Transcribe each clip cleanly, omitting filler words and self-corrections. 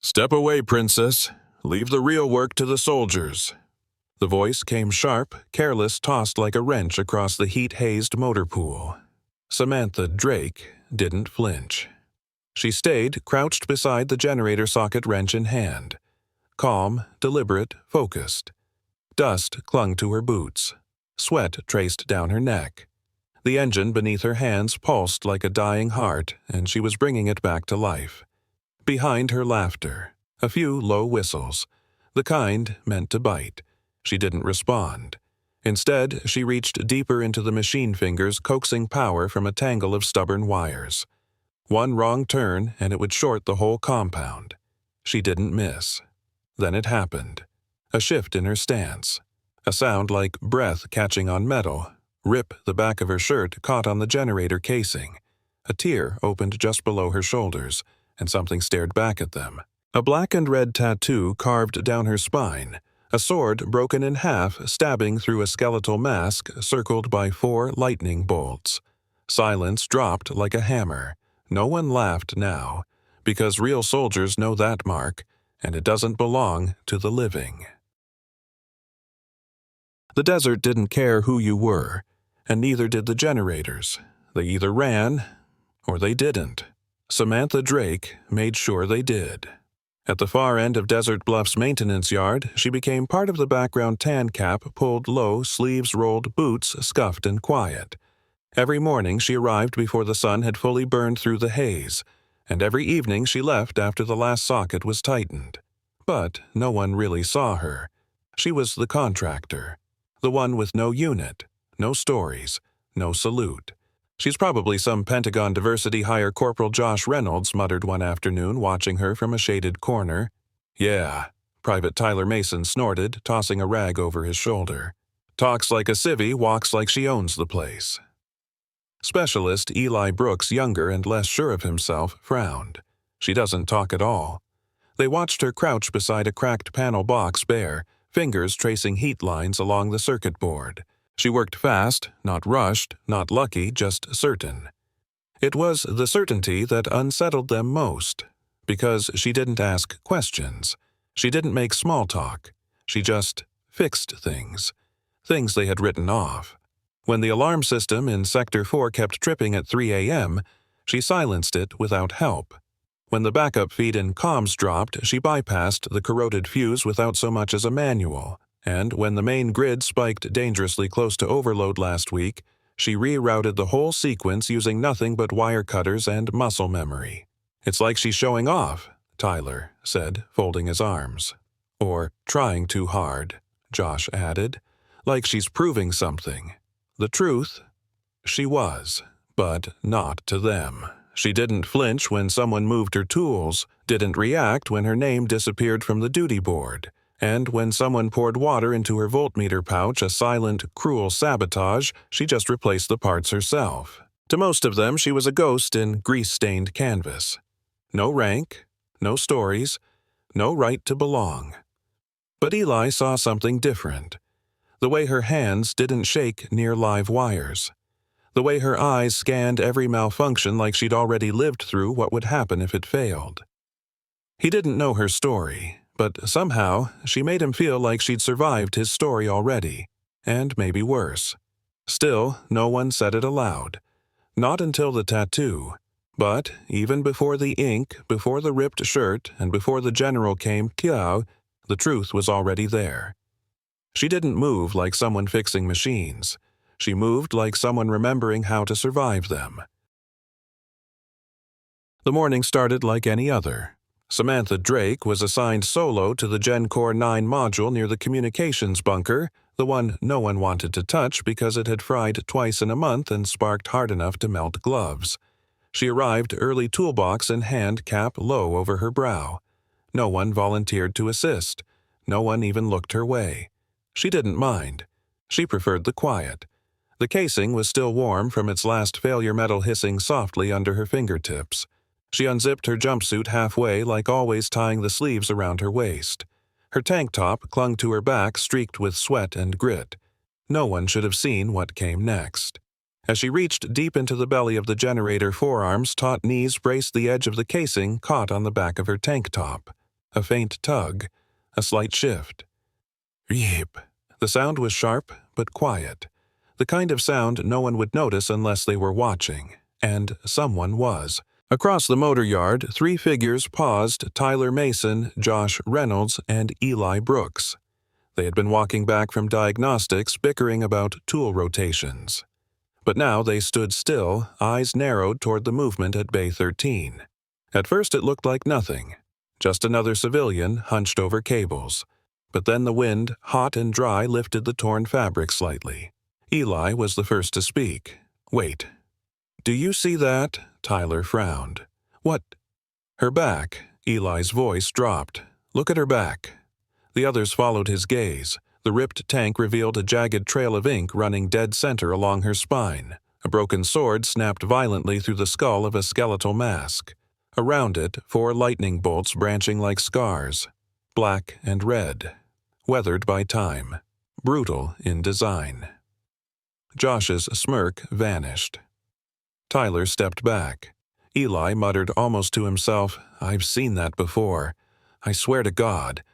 "Step away, princess. Leave the real work to the soldiers." The voice came sharp, careless, tossed like a wrench across the heat-hazed motor pool. Samantha Drake didn't flinch. She stayed crouched beside the generator socket, wrench in hand. Calm, deliberate, focused. Dust clung to her boots. Sweat traced down her neck. The engine beneath her hands pulsed like a dying heart, and she was bringing it back to life. Behind her laughter, a few low whistles, the kind meant to bite. She didn't respond. Instead, she reached deeper into the machine fingers, coaxing power from a tangle of stubborn wires. One wrong turn, and it would short the whole compound. She didn't miss. Then it happened. A shift in her stance. A sound like breath catching on metal. Rip, the back of her shirt, caught on the generator casing. A tear opened just below her shoulders, and something stared back at them. A black and red tattoo carved down her spine. A sword broken in half, stabbing through a skeletal mask circled by 4 lightning bolts. Silence dropped like a hammer. No one laughed now, because real soldiers know that mark, and it doesn't belong to the living. The desert didn't care who you were, and neither did the generators. They either ran, or they didn't. Samantha Drake made sure they did. At the far end of Desert Bluff's maintenance yard, she became part of the background, tan cap pulled low, sleeves rolled, boots scuffed and quiet. Every morning she arrived before the sun had fully burned through the haze, and every evening she left after the last socket was tightened. But no one really saw her. She was the contractor, the one with no unit, no stories, no salute. "She's probably some Pentagon diversity hire Corporal Josh Reynolds," muttered one afternoon, watching her from a shaded corner. "Yeah," Private Tyler Mason snorted, tossing a rag over his shoulder. "Talks like a civvy, walks like she owns the place." Specialist Eli Brooks, younger and less sure of himself, frowned. "She doesn't talk at all." They watched her crouch beside a cracked panel box bare, fingers tracing heat lines along the circuit board. She worked fast, not rushed, not lucky, just certain. It was the certainty that unsettled them most, because she didn't ask questions. She didn't make small talk. She just fixed things. Things they had written off. When the alarm system in Sector 4 kept tripping at 3 a.m., she silenced it without help. When the backup feed in comms dropped, she bypassed the corroded fuse without so much as a manual. And when the main grid spiked dangerously close to overload last week, she rerouted the whole sequence using nothing but wire cutters and muscle memory. "It's like she's showing off," Tyler said, folding his arms. "Or trying too hard," Josh added. "Like she's proving something." The truth? She was, but not to them. She didn't flinch when someone moved her tools, didn't react when her name disappeared from the duty board. And when someone poured water into her voltmeter pouch, a silent, cruel sabotage, she just replaced the parts herself. To most of them, she was a ghost in grease-stained canvas. No rank, no stories, no right to belong. But Eli saw something different. The way her hands didn't shake near live wires. The way her eyes scanned every malfunction like she'd already lived through what would happen if it failed. He didn't know her story, but somehow she made him feel like she'd survived his story already, and maybe worse. Still, no one said it aloud. Not until the tattoo. But even before the ink, before the ripped shirt, and before the general came, Kiao, the truth was already there. She didn't move like someone fixing machines. She moved like someone remembering how to survive them. The morning started like any other. Samantha Drake was assigned solo to the GenCore 9 module near the communications bunker, the one no one wanted to touch because it had fried twice in a month and sparked hard enough to melt gloves. She arrived early, toolbox in hand, cap low over her brow. No one volunteered to assist. No one even looked her way. She didn't mind. She preferred the quiet. The casing was still warm from its last failure, metal hissing softly under her fingertips. She unzipped her jumpsuit halfway, like always tying the sleeves around her waist. Her tank top clung to her back, streaked with sweat and grit. No one should have seen what came next. As she reached deep into the belly of the generator, forearms, taut knees braced the edge of the casing caught on the back of her tank top. A faint tug, a slight shift. Yeep. The sound was sharp but quiet. The kind of sound no one would notice unless they were watching, and someone was. Across the motor yard, 3 figures paused: Tyler Mason, Josh Reynolds, and Eli Brooks. They had been walking back from diagnostics, bickering about tool rotations. But now they stood still, eyes narrowed toward the movement at Bay 13. At first it looked like nothing, just another civilian hunched over cables. But then the wind, hot and dry, lifted the torn fabric slightly. Eli was the first to speak. "Wait. Do you see that?" Tyler frowned. "What?" "Her back." Eli's voice dropped. "Look at her back." The others followed his gaze. The ripped tank revealed a jagged trail of ink running dead center along her spine. A broken sword snapped violently through the skull of a skeletal mask. Around it, 4 lightning bolts branching like scars. Black and red. Weathered by time. Brutal in design. Josh's smirk vanished. Tyler stepped back. Eli muttered almost to himself, "I've seen that before. I swear to God.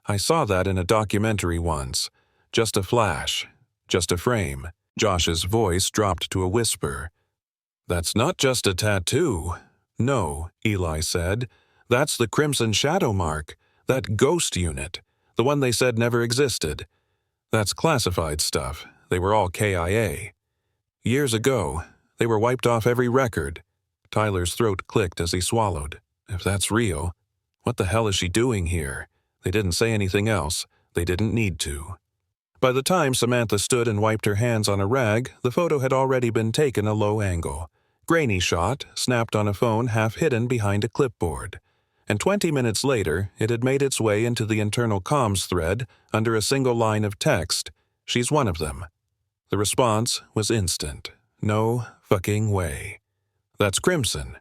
I saw that in a documentary once. Just a flash. Just a frame." Josh's voice dropped to a whisper. "That's not just a tattoo." "No," Eli said. "That's the Crimson Shadow Mark. That ghost unit. The one they said never existed. That's classified stuff. They were all KIA. Years ago, they were wiped off every record." Tyler's throat clicked as he swallowed. "If that's real, what the hell is she doing here?" They didn't say anything else. They didn't need to. By the time Samantha stood and wiped her hands on a rag, the photo had already been taken a low angle. Grainy shot, snapped on a phone half hidden behind a clipboard. And 20 minutes later, it had made its way into the internal comms thread under a single line of text: "She's one of them." The response was instant. "No fucking way. That's Crimson.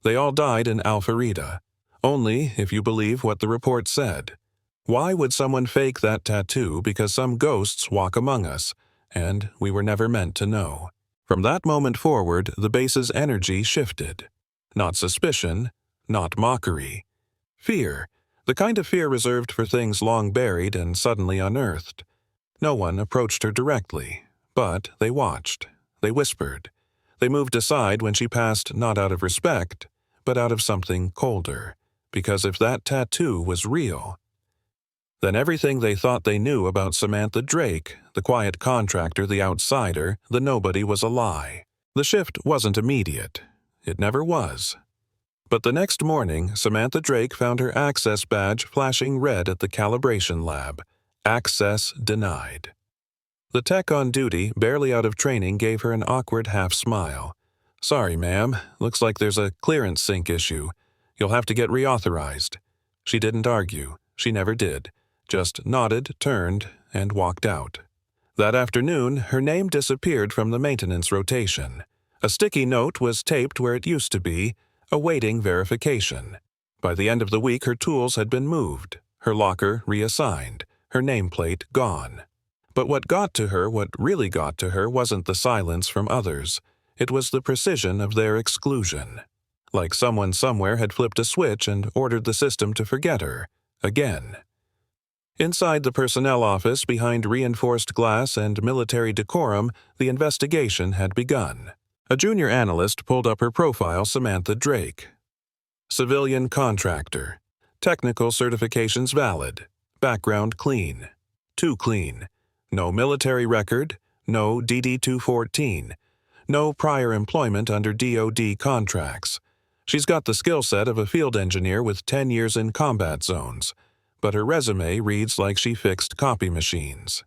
They all died in Alpharetta. Only if you believe what the report said. Why would someone fake that tattoo because some ghosts walk among us, and we were never meant to know?" From that moment forward, the base's energy shifted. Not suspicion, not mockery. Fear, the kind of fear reserved for things long buried and suddenly unearthed. No one approached her directly, but they watched. They whispered. They moved aside when she passed, not out of respect, but out of something colder. Because if that tattoo was real, then everything they thought they knew about Samantha Drake, the quiet contractor, the outsider, the nobody, was a lie. The shift wasn't immediate. It never was. But the next morning, Samantha Drake found her access badge flashing red at the calibration lab. Access denied. The tech on duty, barely out of training, gave her an awkward half-smile. "Sorry, ma'am. Looks like there's a clearance sync issue. You'll have to get reauthorized." She didn't argue. She never did. Just nodded, turned, and walked out. That afternoon, her name disappeared from the maintenance rotation. A sticky note was taped where it used to be, awaiting verification. By the end of the week, her tools had been moved, her locker reassigned, her nameplate gone. But what really got to her, wasn't the silence from others. It was the precision of their exclusion. Like someone somewhere had flipped a switch and ordered the system to forget her. Again. Inside the personnel office, behind reinforced glass and military decorum, the investigation had begun. A junior analyst pulled up her profile: Samantha Drake. Civilian contractor. Technical certifications valid. Background clean. Too clean. No military record. No DD-214. No prior employment under DoD contracts. She's got the skill set of a field engineer with 10 years in combat zones, but her resume reads like she fixed copy machines.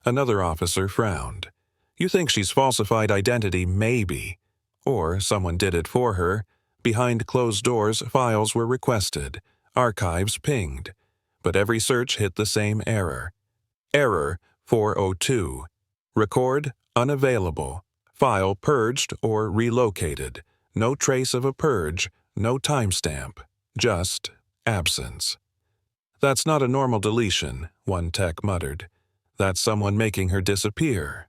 Another officer frowned. "You think she's falsified identity, maybe. Or someone did it for her. Behind closed doors, files were requested. Archives pinged. But every search hit the same error. Error 402. Record unavailable. File purged or relocated. No trace of a purge, no timestamp. Just absence." "That's not a normal deletion," one tech muttered. "That's someone making her disappear."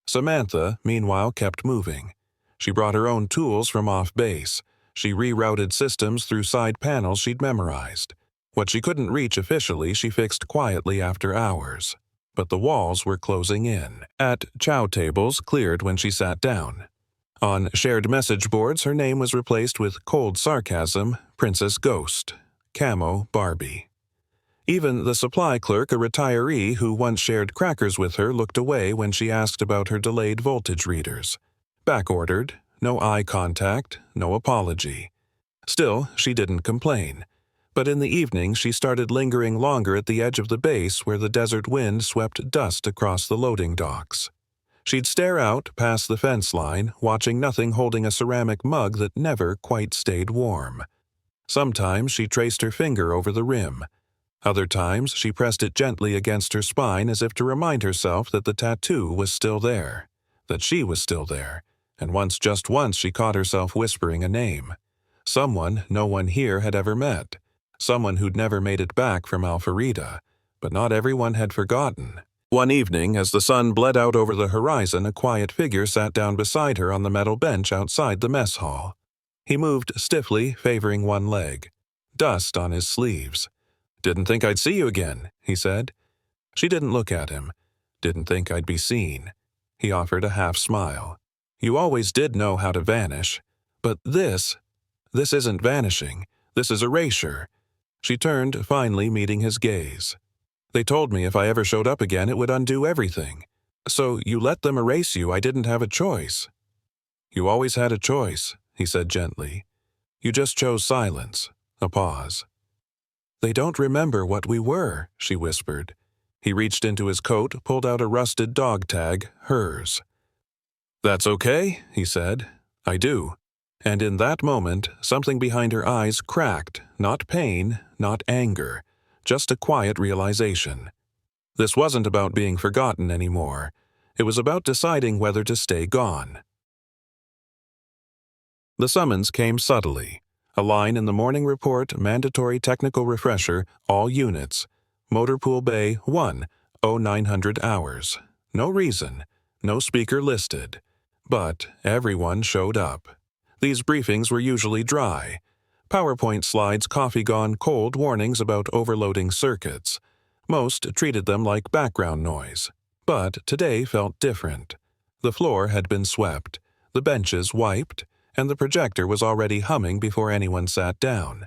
Samantha, meanwhile, kept moving. She brought her own tools from off base. She rerouted systems through side panels she'd memorized. What she couldn't reach officially, she fixed quietly after hours. But the walls were closing in. At chow tables cleared when she sat down. On shared message boards, her name was replaced with cold sarcasm, Princess Ghost, Camo Barbie. Even the supply clerk, a retiree who once shared crackers with her, looked away when she asked about her delayed voltage readers. Back-ordered, no eye contact, no apology. Still, she didn't complain. But in the evening, she started lingering longer at the edge of the base where the desert wind swept dust across the loading docks. She'd stare out past the fence line, watching nothing holding a ceramic mug that never quite stayed warm. Sometimes she traced her finger over the rim. Other times, she pressed it gently against her spine as if to remind herself that the tattoo was still there, that she was still there, and just once she caught herself whispering a name. Someone no one here had ever met. Someone who'd never made it back from Alpharetta, but not everyone had forgotten. One evening, as the sun bled out over the horizon, a quiet figure sat down beside her on the metal bench outside the mess hall. He moved stiffly, favoring one leg. Dust on his sleeves. "Didn't think I'd see you again," he said. She didn't look at him. "Didn't think I'd be seen." He offered a half smile. "You always did know how to vanish. But this isn't vanishing. This is erasure." She turned, finally meeting his gaze. "They told me if I ever showed up again, it would undo everything. So you let them erase you. I didn't have a choice." "You always had a choice," he said gently. "You just chose silence." A pause. "They don't remember what we were," she whispered. He reached into his coat, pulled out a rusted dog tag, hers. "That's okay," he said. "I do." And in that moment, something behind her eyes cracked, not pain, not anger, just a quiet realization. This wasn't about being forgotten anymore. It was about deciding whether to stay gone. The summons came subtly. A line in the morning report, mandatory technical refresher, all units. Motorpool Bay 1, 0900 hours. No reason, no speaker listed. But everyone showed up. These briefings were usually dry. PowerPoint slides, coffee gone cold warnings about overloading circuits. Most treated them like background noise. But today felt different. The floor had been swept, the benches wiped, and the projector was already humming before anyone sat down.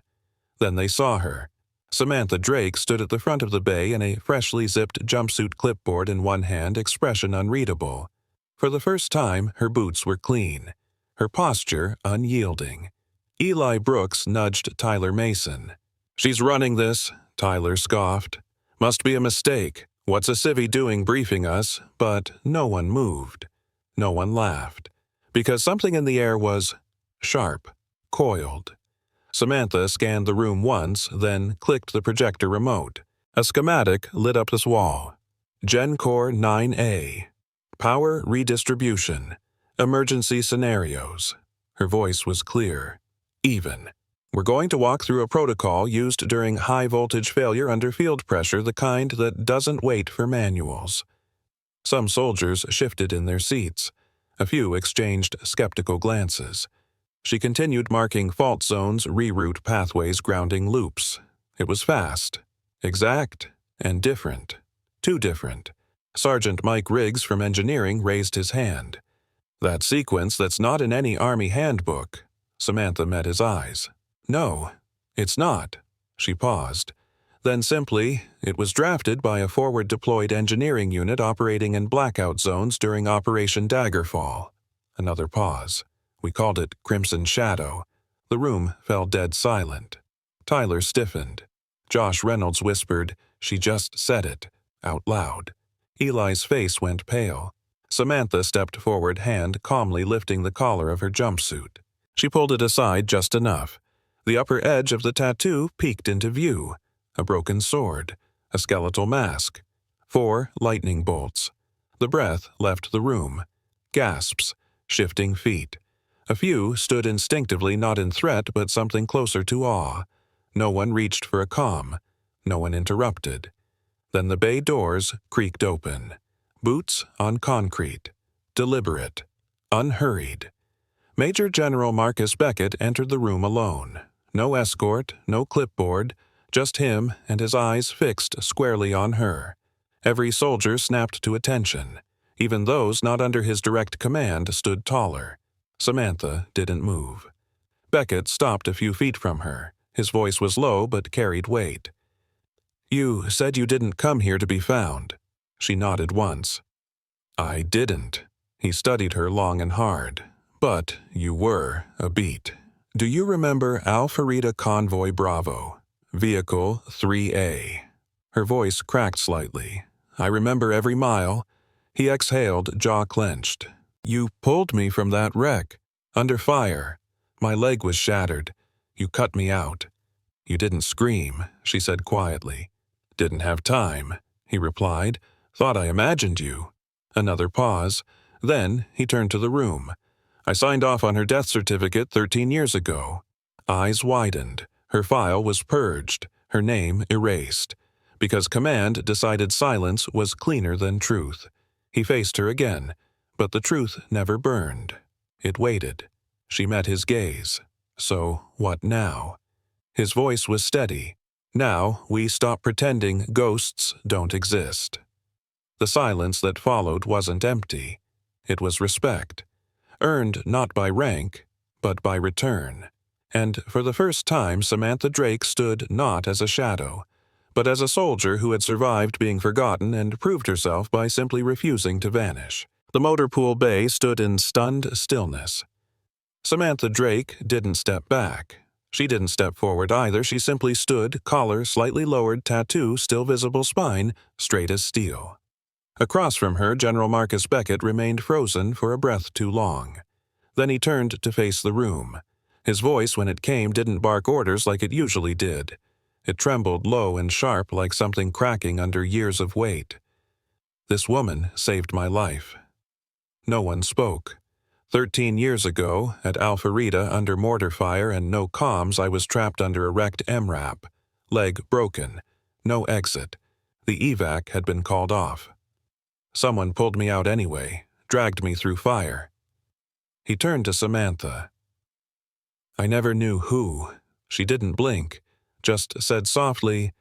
Then they saw her. Samantha Drake stood at the front of the bay in a freshly zipped jumpsuit, clipboard in one hand, expression unreadable. For the first time, her boots were clean, her posture unyielding. Eli Brooks nudged Tyler Mason. "She's running this," Tyler scoffed. "Must be a mistake. What's a civvy doing briefing us?" But no one moved. No one laughed. Because something in the air was sharp, coiled. Samantha scanned the room once, then clicked the projector remote. A schematic lit up this wall. Gen Core 9A. Power redistribution. Emergency scenarios. Her voice was clear. Even. "We're going to walk through a protocol used during high-voltage failure under field pressure, the kind that doesn't wait for manuals." Some soldiers shifted in their seats. A few exchanged skeptical glances. She continued marking fault zones, reroute pathways, grounding loops. It was fast, exact, and different. Too different. Sergeant Mike Riggs from engineering raised his hand. "That sequence that's not in any Army handbook." Samantha met his eyes. "No, it's not." She paused. Then simply, "It was drafted by a forward-deployed engineering unit operating in blackout zones during Operation Daggerfall." Another pause. "We called it Crimson Shadow." The room fell dead silent. Tyler stiffened. Josh Reynolds whispered, "She just said it," out loud. Eli's face went pale. Samantha stepped forward, hand calmly lifting the collar of her jumpsuit. She pulled it aside just enough. The upper edge of the tattoo peeked into view. A broken sword, a skeletal mask, 4 lightning bolts. The breath left the room. Gasps, shifting feet. A few stood instinctively, not in threat, but something closer to awe. No one reached for a comm. No one interrupted. Then the bay doors creaked open. Boots on concrete. Deliberate. Unhurried. Major General Marcus Beckett entered the room alone. No escort, no clipboard, Just him and his eyes fixed squarely on her. Every soldier snapped to attention. Even those not under his direct command stood taller. Samantha didn't move. Beckett stopped a few feet from her. His voice was low but carried weight. "You said you didn't come here to be found." She nodded once. "I didn't." He studied her long and hard. "But you were a beat. Do you remember Alpharetta Convoy Bravo, Vehicle 3A? Her voice cracked slightly. "I remember every mile." He exhaled, jaw clenched. "You pulled me from that wreck, under fire. My leg was shattered. You cut me out." "You didn't scream," she said quietly. "Didn't have time," he replied. "Thought I imagined you." Another pause. Then he turned to the room. "I signed off on her death certificate 13 years ago." Eyes widened. Her file was purged, her name erased, because command decided silence was cleaner than truth. He faced her again, but the truth never burned. It waited. She met his gaze. "So what now?" His voice was steady. "Now we stop pretending ghosts don't exist." The silence that followed wasn't empty. It was respect, earned not by rank, but by return. And for the first time Samantha Drake stood not as a shadow, but as a soldier who had survived being forgotten and proved herself by simply refusing to vanish. The motor pool bay stood in stunned stillness. Samantha Drake didn't step back. She didn't step forward either. She simply stood, collar slightly lowered, tattoo still visible, spine straight as steel. Across from her, General Marcus Beckett remained frozen for a breath too long. Then he turned to face the room. His voice, when it came, didn't bark orders like it usually did. It trembled low and sharp like something cracking under years of weight. "This woman saved my life." No one spoke. 13 years ago, at Alpharetta, under mortar fire and no comms, I was trapped under a wrecked MRAP. Leg broken. No exit. The evac had been called off. Someone pulled me out anyway, dragged me through fire. He turned to Samantha. "I never knew who." She didn't blink, just said softly,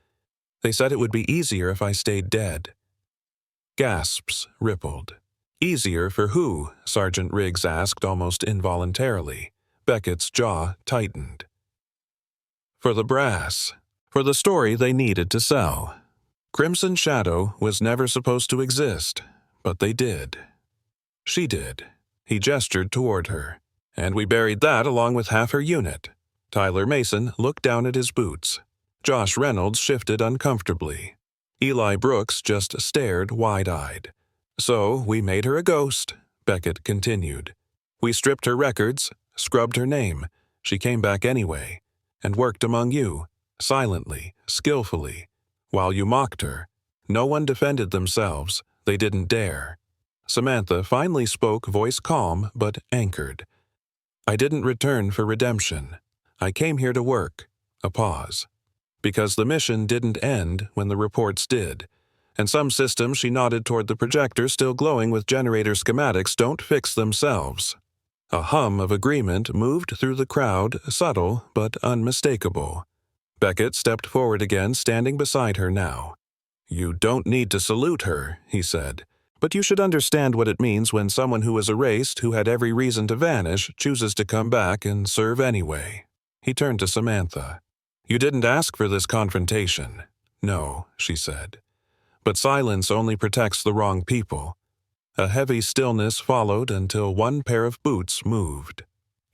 "They said it would be easier if I stayed dead." Gasps rippled. "Easier for who?" Sergeant Riggs asked almost involuntarily. Beckett's jaw tightened. "For the brass. For the story they needed to sell. Crimson Shadow was never supposed to exist, but they did. She did." He gestured toward her. "And we buried that along with half her unit." Tyler Mason looked down at his boots. Josh Reynolds shifted uncomfortably. Eli Brooks just stared wide-eyed. "So we made her a ghost," Beckett continued. "We stripped her records, scrubbed her name. She came back anyway, and worked among you, silently, skillfully. While you mocked her, no one defended themselves. They didn't dare." Samantha finally spoke, voice calm but anchored. "I didn't return for redemption. I came here to work." A pause. "Because the mission didn't end when the reports did. And some systems," she nodded toward the projector still glowing with generator schematics, "don't fix themselves." A hum of agreement moved through the crowd, subtle but unmistakable. Beckett stepped forward again, standing beside her now. "You don't need to salute her," he said. "But you should understand what it means when someone who was erased, who had every reason to vanish, chooses to come back and serve anyway." He turned to Samantha. "You didn't ask for this confrontation." "No," she said. "But silence only protects the wrong people." A heavy stillness followed until one pair of boots moved.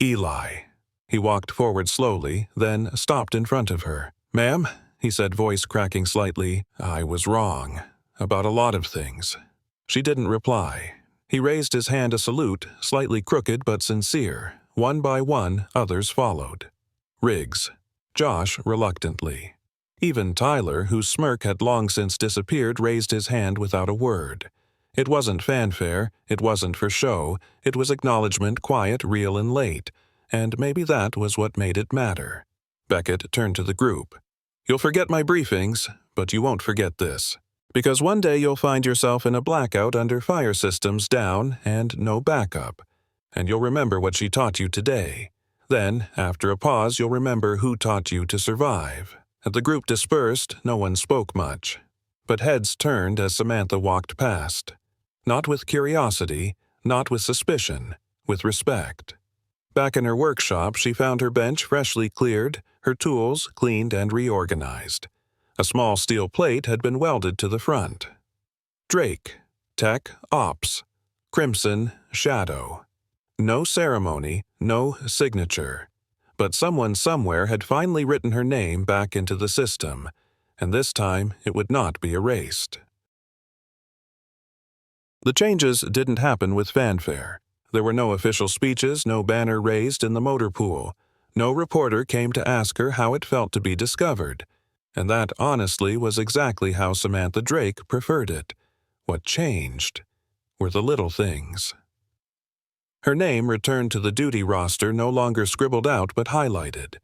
"Eli." He walked forward slowly, then stopped in front of her. "Ma'am," he said, voice cracking slightly, "I was wrong. About a lot of things." She didn't reply. He raised his hand a salute, slightly crooked but sincere. One by one, others followed. Riggs. Josh reluctantly. Even Tyler, whose smirk had long since disappeared, raised his hand without a word. It wasn't fanfare, it wasn't for show, it was acknowledgement, quiet, real, and late, and maybe that was what made it matter. Beckett turned to the group. "You'll forget my briefings, but you won't forget this. Because one day you'll find yourself in a blackout under fire systems down and no backup. And you'll remember what she taught you today. Then, after a pause, you'll remember who taught you to survive. As the group dispersed, no one spoke much, but heads turned as Samantha walked past. Not with curiosity, not with suspicion, with respect. Back in her workshop, she found her bench freshly cleared, her tools cleaned and reorganized. A small steel plate had been welded to the front. Drake, Tech Ops, Crimson Shadow. No ceremony, no signature. But someone somewhere had finally written her name back into the system, and this time it would not be erased. The changes didn't happen with fanfare. There were no official speeches, no banner raised in the motor pool. No reporter came to ask her how it felt to be discovered. And that, honestly, was exactly how Samantha Drake preferred it. What changed were the little things. Her name returned to the duty roster, no longer scribbled out but highlighted.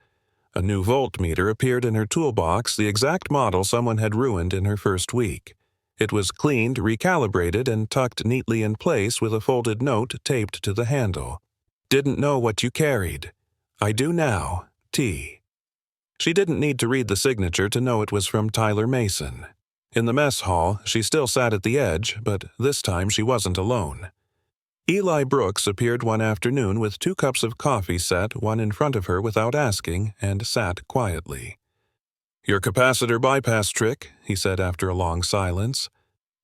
A new voltmeter appeared in her toolbox, the exact model someone had ruined in her first week. It was cleaned, recalibrated, and tucked neatly in place with a folded note taped to the handle. Didn't know what you carried. I do now. T. She didn't need to read the signature to know it was from Tyler Mason. In the mess hall, she still sat at the edge, but this time she wasn't alone. Eli Brooks appeared one afternoon with 2 cups of coffee set one in front of her without asking, and sat quietly. "Your capacitor bypass trick," he said after a long silence.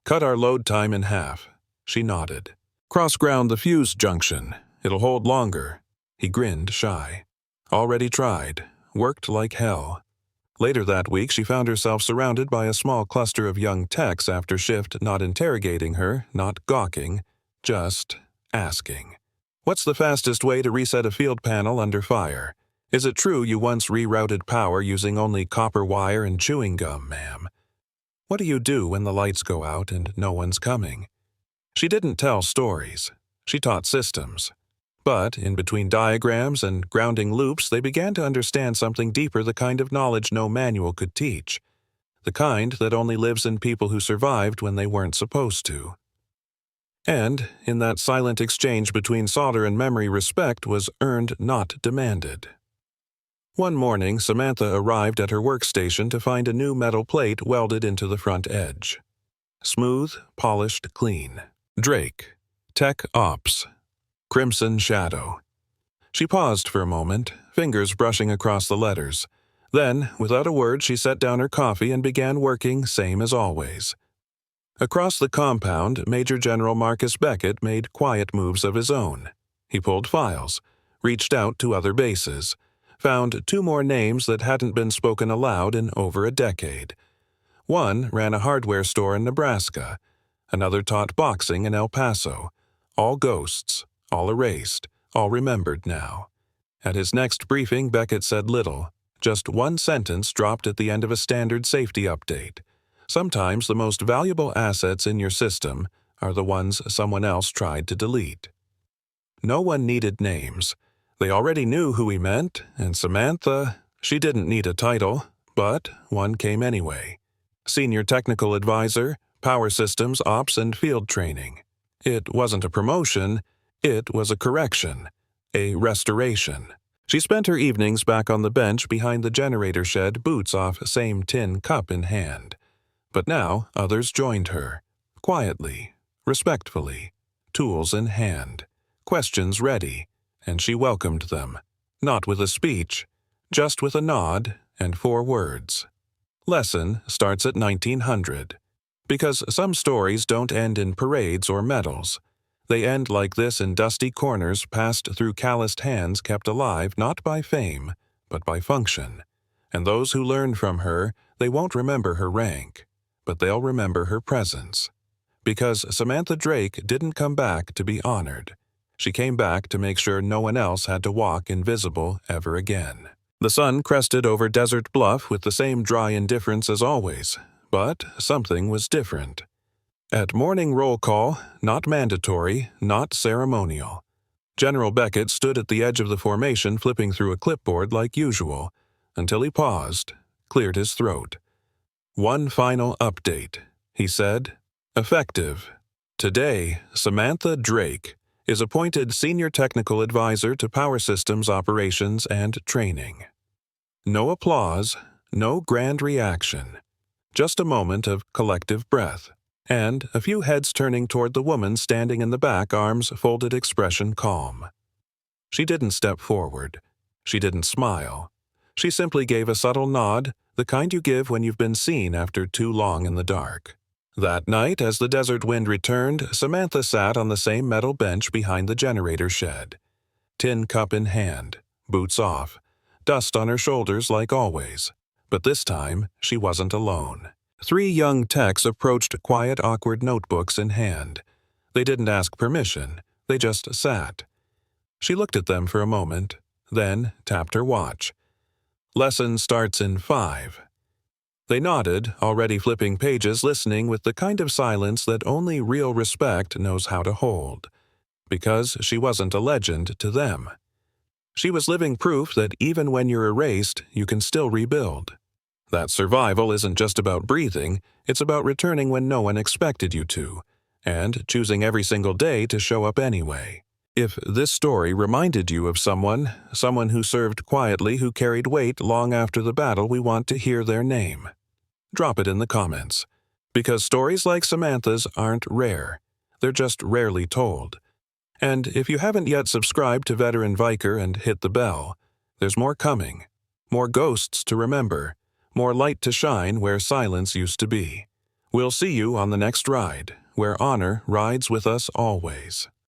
"Cut our load time in half." She nodded. "Cross-ground the fuse junction. It'll hold longer." He grinned shy. "Already tried. Worked like hell." Later that week, she found herself surrounded by a small cluster of young techs after shift, not interrogating her, not gawking, just asking. "What's the fastest way to reset a field panel under fire? Is it true you once rerouted power using only copper wire and chewing gum, ma'am? What do you do when the lights go out and no one's coming?" She didn't tell stories. She taught systems. But, in between diagrams and grounding loops, they began to understand something deeper, the kind of knowledge no manual could teach. The kind that only lives in people who survived when they weren't supposed to. And, in that silent exchange between solder and memory, respect was earned, not demanded. One morning, Samantha arrived at her workstation to find a new metal plate welded into the front edge. Smooth, polished, clean. Drake, Tech Ops, Crimson Shadow. She paused for a moment, fingers brushing across the letters. Then, without a word, she set down her coffee and began working, same as always. Across the compound, Major General Marcus Beckett made quiet moves of his own. He pulled files, reached out to other bases, found 2 more names that hadn't been spoken aloud in over a decade. One ran a hardware store in Nebraska. Another taught boxing in El Paso. All ghosts, all erased, all remembered now. At his next briefing, Beckett said little. Just 1 sentence dropped at the end of a standard safety update. Sometimes the most valuable assets in your system are the ones someone else tried to delete. No one needed names. They already knew who he meant, and Samantha, she didn't need a title, but one came anyway. Senior Technical Advisor, Power Systems, Ops, and Field Training. It wasn't a promotion, it was a correction, a restoration. She spent her evenings back on the bench behind the generator shed, boots off, same tin cup in hand. But now others joined her, quietly, respectfully, tools in hand, questions ready, and she welcomed them, not with a speech, just with a nod and 4 words. Lesson starts at 1900. Because some stories don't end in parades or medals. They end like this in dusty corners passed through calloused hands kept alive not by fame, but by function. And those who learn from her, they won't remember her rank, but they'll remember her presence. Because Samantha Drake didn't come back to be honored. She came back to make sure no one else had to walk invisible ever again. The sun crested over Desert Bluff with the same dry indifference as always, but something was different. At morning roll call, not mandatory, not ceremonial. General Beckett stood at the edge of the formation flipping through a clipboard like usual, until he paused, cleared his throat. "One final update," he said. "Effective. Today, Samantha Drake is appointed Senior Technical Advisor to Power Systems Operations and Training." No applause, no grand reaction. Just a moment of collective breath, and a few heads turning toward the woman standing in the back, arms folded, expression calm. She didn't step forward. She didn't smile. She simply gave a subtle nod, the kind you give when you've been seen after too long in the dark. That night, as the desert wind returned, Samantha sat on the same metal bench behind the generator shed. Tin cup in hand, boots off, dust on her shoulders like always. But this time, she wasn't alone. 3 young techs approached, quiet, awkward notebooks in hand. They didn't ask permission. They just sat. She looked at them for a moment, then tapped her watch. Lesson starts in 5. They nodded, already flipping pages, listening with the kind of silence that only real respect knows how to hold. Because she wasn't a legend to them. She was living proof that even when you're erased, you can still rebuild. That survival isn't just about breathing, it's about returning when no one expected you to, and choosing every single day to show up anyway. If this story reminded you of someone who served quietly, who carried weight long after the battle, we want to hear their name. Drop it in the comments. Because stories like Samantha's aren't rare. They're just rarely told. And if you haven't yet subscribed to Veteran Viker and hit the bell, there's more coming. More ghosts to remember. More light to shine where silence used to be. We'll see you on the next ride, where honor rides with us always.